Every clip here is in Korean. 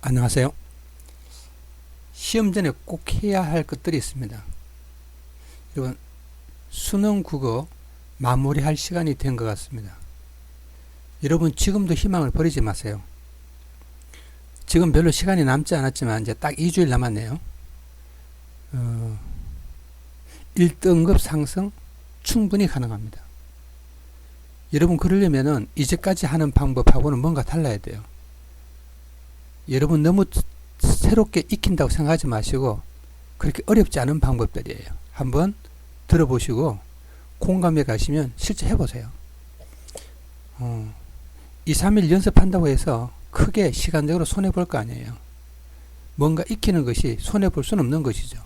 안녕하세요. 시험 전에 꼭 해야 할 것들이 있습니다. 여러분, 수능 국어 마무리할 시간이 된 것 같습니다. 여러분, 지금도 희망을 버리지 마세요. 지금 별로 시간이 남지 않았지만 이제 딱 2주일 남았네요. 1등급 상승 충분히 가능합니다. 여러분, 그러려면은 이제까지 하는 방법하고는 뭔가 달라야 돼요. 여러분, 너무 새롭게 익힌다고 생각하지 마시고 그렇게 어렵지 않은 방법들이에요. 한번 들어보시고 공감해 가시면 실제 해보세요. 2, 3일 연습한다고 해서 크게 시간적으로 손해볼 거 아니에요. 뭔가 익히는 것이 손해볼 수는 없는 것이죠.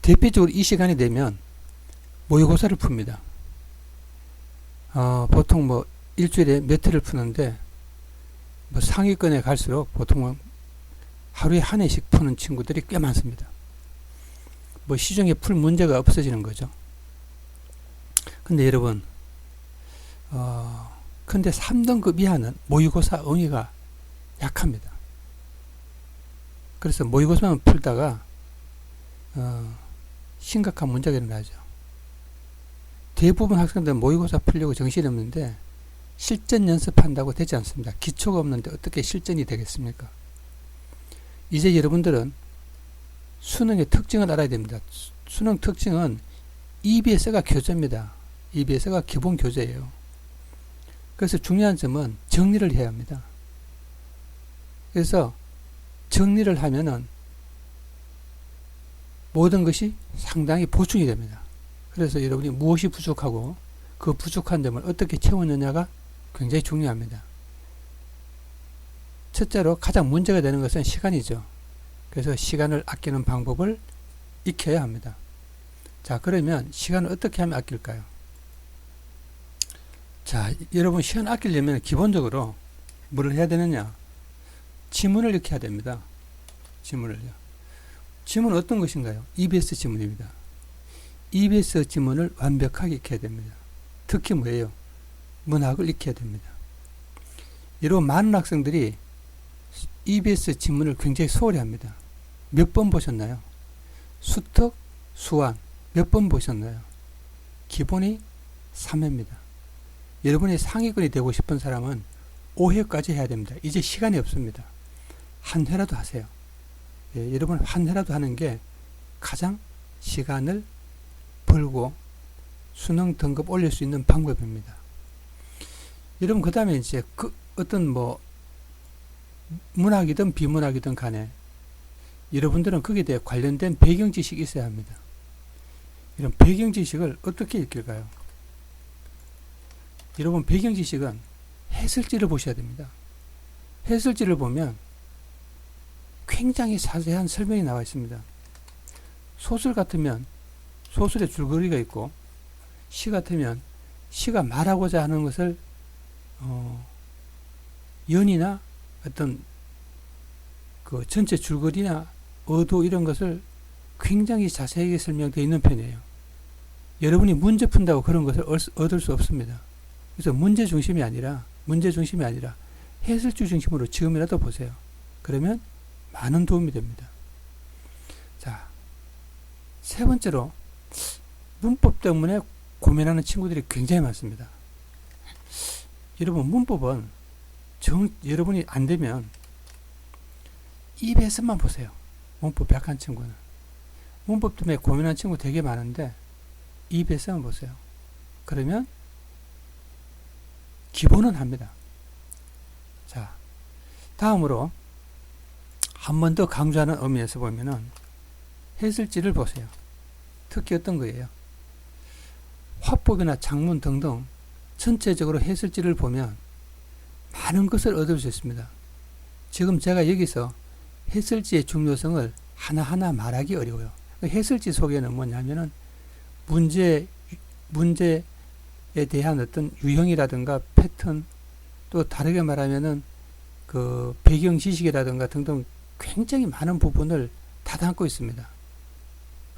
대표적으로 이 시간이 되면 모의고사를 풉니다. 보통 뭐 일주일에 몇 회를 푸는데 뭐 상위권에 갈수록 보통은 하루에 한 회씩 푸는 친구들이 꽤 많습니다. 뭐 시중에 풀 문제가 없어지는 거죠. 근데 여러분, 근데 3등급 이하는 모의고사 응위가 약합니다. 그래서 모의고사만 풀다가 심각한 문제가 일어나죠. 대부분 학생들은 모의고사 풀려고 정신이 없는데 실전 연습한다고 되지 않습니다. 기초가 없는데 어떻게 실전이 되겠습니까? 이제 여러분들은 수능의 특징을 알아야 됩니다. 수능 특징은 EBS가 교재입니다. EBS가 기본 교재예요. 그래서 중요한 점은 정리를 해야 합니다. 그래서 정리를 하면은 모든 것이 상당히 보충이 됩니다. 그래서 여러분이 무엇이 부족하고 그 부족한 점을 어떻게 채우느냐가 굉장히 중요합니다. 첫째로 가장 문제가 되는 것은 시간이죠. 그래서 시간을 아끼는 방법을 익혀야 합니다. 자, 그러면 시간을 어떻게 하면 아낄까요? 자, 여러분, 시간 아끼려면 기본적으로 뭘 해야 되느냐? 지문을 익혀야 됩니다. 지문을요. 지문은 어떤 것인가요? EBS 지문입니다. EBS 지문을 완벽하게 익혀야 됩니다. 특히 뭐예요? 문학을 익혀야 됩니다. 여러분, 많은 학생들이 EBS 지문을 굉장히 소홀히 합니다. 몇 번 보셨나요? 수특, 수완 몇 번 보셨나요? 기본이 3회입니다. 여러분이 상위권이 되고 싶은 사람은 5회까지 해야 됩니다. 이제 시간이 없습니다. 한 회라도 하세요. 예, 여러분, 한 회라도 하는 게 가장 시간을 벌고 수능 등급 올릴 수 있는 방법입니다. 여러분, 그 다음에 이제 어떤 뭐 문학이든 비문학이든 간에 여러분들은 거기에 대해 관련된 배경 지식이 있어야 합니다. 이런 배경 지식을 어떻게 익힐까요? 여러분, 배경 지식은 해설지를 보셔야 됩니다. 해설지를 보면 굉장히 자세한 설명이 나와 있습니다. 소설 같으면 소설의 줄거리가 있고, 시 같으면 시가 말하고자 하는 것을 연이나 어떤 그 전체 줄거리나 의도 이런 것을 굉장히 자세하게 설명되어 있는 편이에요. 여러분이 문제 푼다고 그런 것을 얻을 수 없습니다. 그래서 문제 중심이 아니라 해설지 중심으로 지금이라도 보세요. 그러면 많은 도움이 됩니다. 자, 세 번째로 문법 때문에 고민하는 친구들이 굉장히 많습니다. 여러분, 문법은 여러분이 안 되면 EBS만 보세요. 문법 약한 친구는. 문법 때문에 고민하는 친구 되게 많은데 EBS만 보세요. 그러면 기본은 합니다. 자, 다음으로 한 번 더 강조하는 의미에서 보면은 해설지를 보세요. 특히 어떤 거예요? 화법이나 작문 등등 전체적으로 해설지를 보면 많은 것을 얻을 수 있습니다. 지금 제가 여기서 해설지의 중요성을 하나하나 말하기 어려워요. 해설지 속에는 뭐냐면은 문제에 대한 어떤 유형이라든가 패턴, 또 다르게 말하면은 그 배경 지식이라든가 등등 굉장히 많은 부분을 다 담고 있습니다.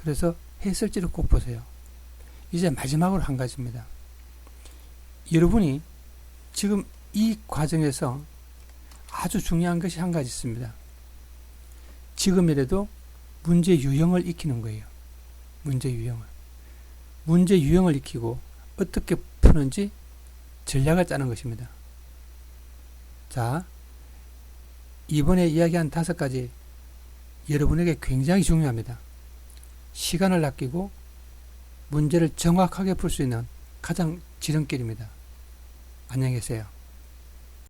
그래서 해설지를 꼭 보세요. 이제 마지막으로 한 가지입니다. 여러분이 지금 이 과정에서 아주 중요한 것이 한 가지 있습니다. 지금이라도 문제 유형을 익히는 거예요. 문제 유형을. 문제 유형을 익히고 어떻게 푸는지 전략을 짜는 것입니다. 자, 이번에 이야기한 5가지 여러분에게 굉장히 중요합니다. 시간을 아끼고 문제를 정확하게 풀 수 있는 가장 지름길입니다. 안녕히 계세요.